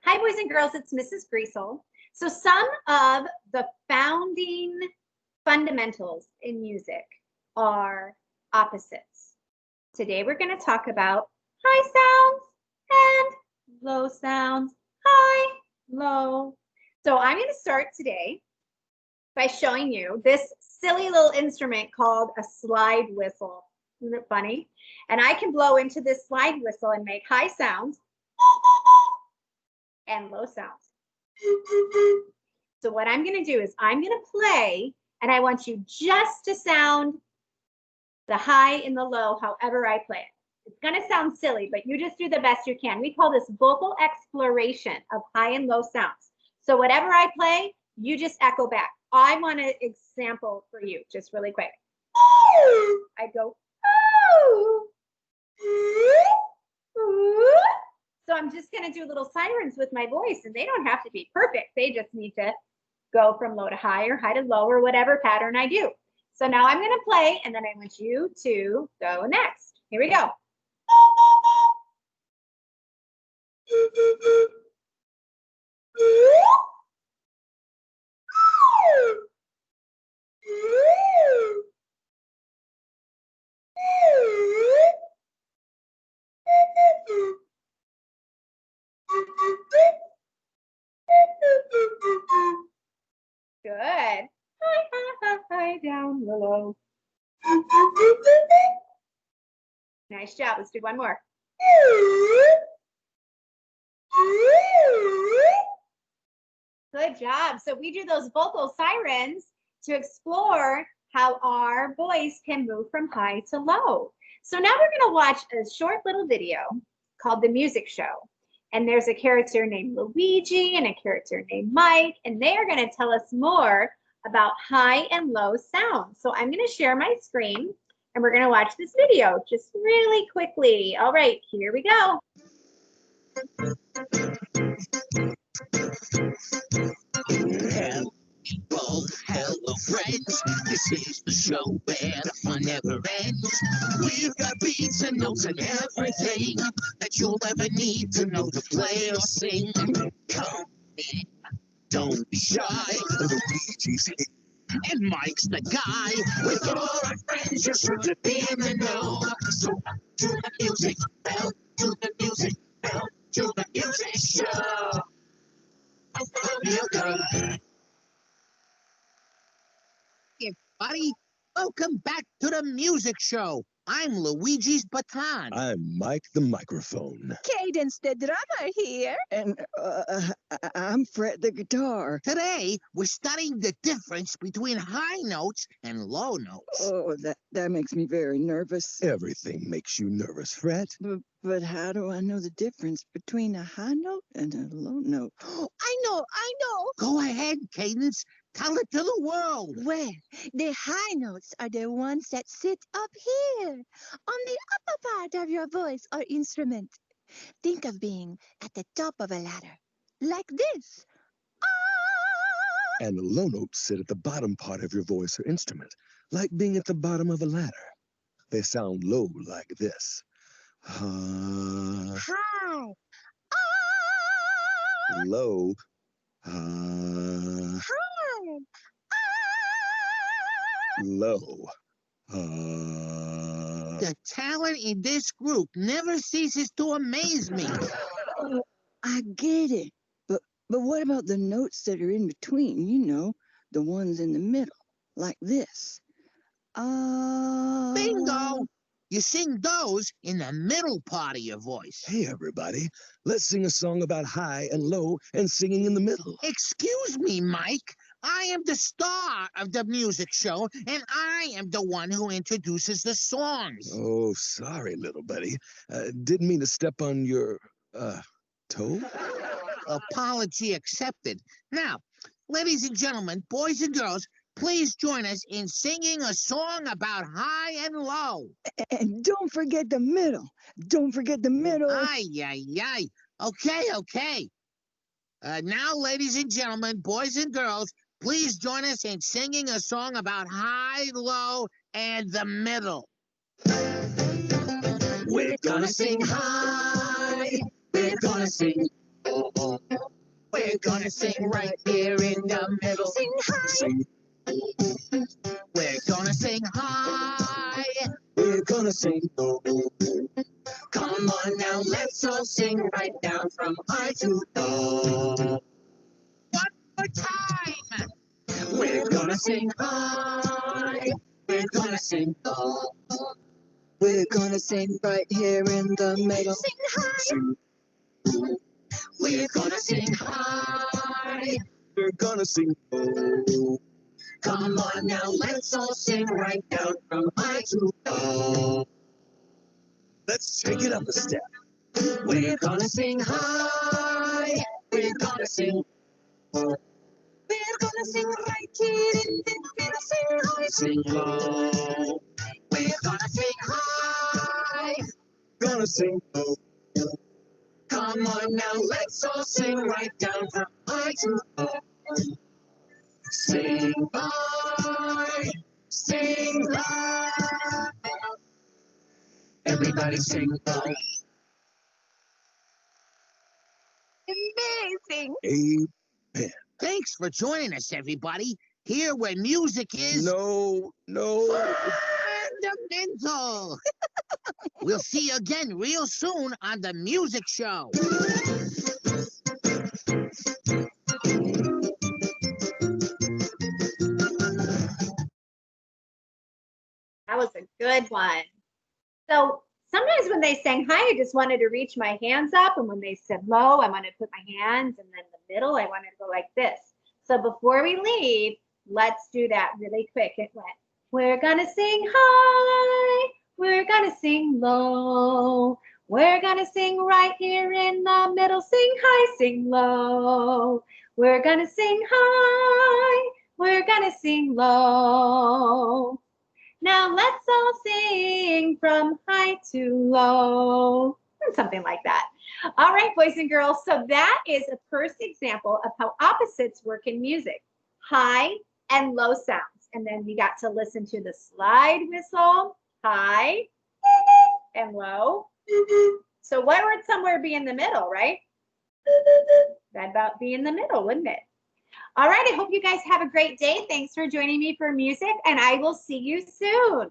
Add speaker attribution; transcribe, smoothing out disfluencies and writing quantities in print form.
Speaker 1: Hi, boys and girls, it's Mrs. Greasel. So some of the founding fundamentals in music are opposites. Today we're going to talk about high sounds and low sounds. High, low. So I'm going to start today by showing you this silly little instrument called a slide whistle. Isn't it funny? And I can blow into this slide whistle and make high sounds and low sounds. So what I'm going to do is I'm going to play, and I want you just to sound the high and the low however I play it. It's going to sound silly, but you just do the best you can. We call this vocal exploration of high and low sounds. So whatever I play, you just echo back. I want an example for you, just really quick. I go, oh. So I'm just going to do little sirens with my voice, and they don't have to be perfect. They just need to go from low to high or high to low or whatever pattern I do. So now I'm going to play, and then I want you to go next. Here we go. Good. High, high, high, high, down, low. Nice job. Let's do one more. Good job. So we do those vocal sirens to explore how our voice can move from high to low. So now we're going to watch a short little video called The Music Show. And there's a character named Luigi and a character named Mike, and they are going to tell us more about high and low sounds. So I'm going to share my screen, and we're going to watch this video just really quickly. All right, here we go.
Speaker 2: Hello, friends. This is the show where the fun never ends. We've got beats and notes and everything that you'll ever need to know to play or sing. Come in, don't be shy. Luigi's here, and Mike's the guy. With all our friends, you're sure to be in the know. So to the music, bell to the music, bell to the music show. Welcome. Everybody, welcome back to the music show. I'm Luigi's baton.
Speaker 3: I'm Mike the microphone.
Speaker 4: Cadence the drummer here.
Speaker 5: And I'm Fred the guitar.
Speaker 2: Today, we're studying the difference between high notes and low notes.
Speaker 5: Oh, that makes me very nervous.
Speaker 3: Everything makes you nervous, Fred.
Speaker 5: But how do I know the difference between a high note and a low note?
Speaker 4: I know.
Speaker 2: Go ahead, Cadence. Tell it to the world.
Speaker 4: Well, the high notes are the ones that sit up here, on the upper part of your voice or instrument. Think of being at the top of a ladder, like this. Ah!
Speaker 3: And the low notes sit at the bottom part of your voice or instrument, like being at the bottom of a ladder. They sound low like this.
Speaker 4: High. Ah!
Speaker 3: Low.
Speaker 4: High.
Speaker 3: Low.
Speaker 2: The talent in this group never ceases to amaze me.
Speaker 5: I get it. But what about the notes that are in between? You know, the ones in the middle, like this.
Speaker 2: Bingo! You sing those in the middle part of your voice.
Speaker 3: Hey, everybody. Let's sing a song about high and low and singing in the middle.
Speaker 2: Excuse me, Mike. I am the star of the music show, and I am the one who introduces the songs.
Speaker 3: Oh, sorry, little buddy. Didn't mean to step on your, toe?
Speaker 2: Apology accepted. Now, ladies and gentlemen, boys and girls, please join us in singing a song about high and low.
Speaker 5: And don't forget the middle. Don't forget the middle.
Speaker 2: Ay, ay, ay. Okay. Now, ladies and gentlemen, boys and girls, please join us in singing a song about high, low, and the middle. We're gonna sing high. We're gonna sing We're gonna sing right here in the middle.
Speaker 4: Sing high.
Speaker 3: Sing.
Speaker 2: We're gonna sing high.
Speaker 3: We're gonna sing low.
Speaker 2: Come on now, let's all sing right down from high to low. One more time. We're gonna sing high. We're gonna sing low.
Speaker 5: We're gonna sing right here in the middle.
Speaker 4: Sing high.
Speaker 3: Sing.
Speaker 2: We're gonna sing high.
Speaker 3: We're gonna sing low.
Speaker 2: Come on now, let's all sing right down from high to low.
Speaker 3: Let's take it up a step.
Speaker 2: We're gonna sing high. We're gonna sing.
Speaker 4: We're gonna sing right here in the middle. Sing high.
Speaker 2: Sing low. We're gonna sing high.
Speaker 3: Gonna sing low.
Speaker 2: Come on now, let's all sing right down from high to low. Sing high. Sing low. Everybody sing low.
Speaker 4: Amazing.
Speaker 3: Amen.
Speaker 2: Thanks for joining us, everybody. Here where music is
Speaker 3: No.
Speaker 2: fundamental. We'll see you again real soon on the music show.
Speaker 1: That was a good one. So sometimes when they sang high, I just wanted to reach my hands up. And when they said low, I wanted to put my hands. And then the middle, I wanted to go like this. So before we leave, let's do that really quick. It went, we're going to sing high. We're going to sing low. We're going to sing right here in the middle. Sing high, sing low. We're going to sing high. We're going to sing low. Now let's all sing from high to low. Something like that. All right, boys and girls. So that is a first example of how opposites work in music. High and low sounds. And then we got to listen to the slide whistle. High and low. So what would somewhere be in the middle, right? That'd about be in the middle, wouldn't it? All right, I hope you guys have a great day. Thanks for joining me for music, and I will see you soon.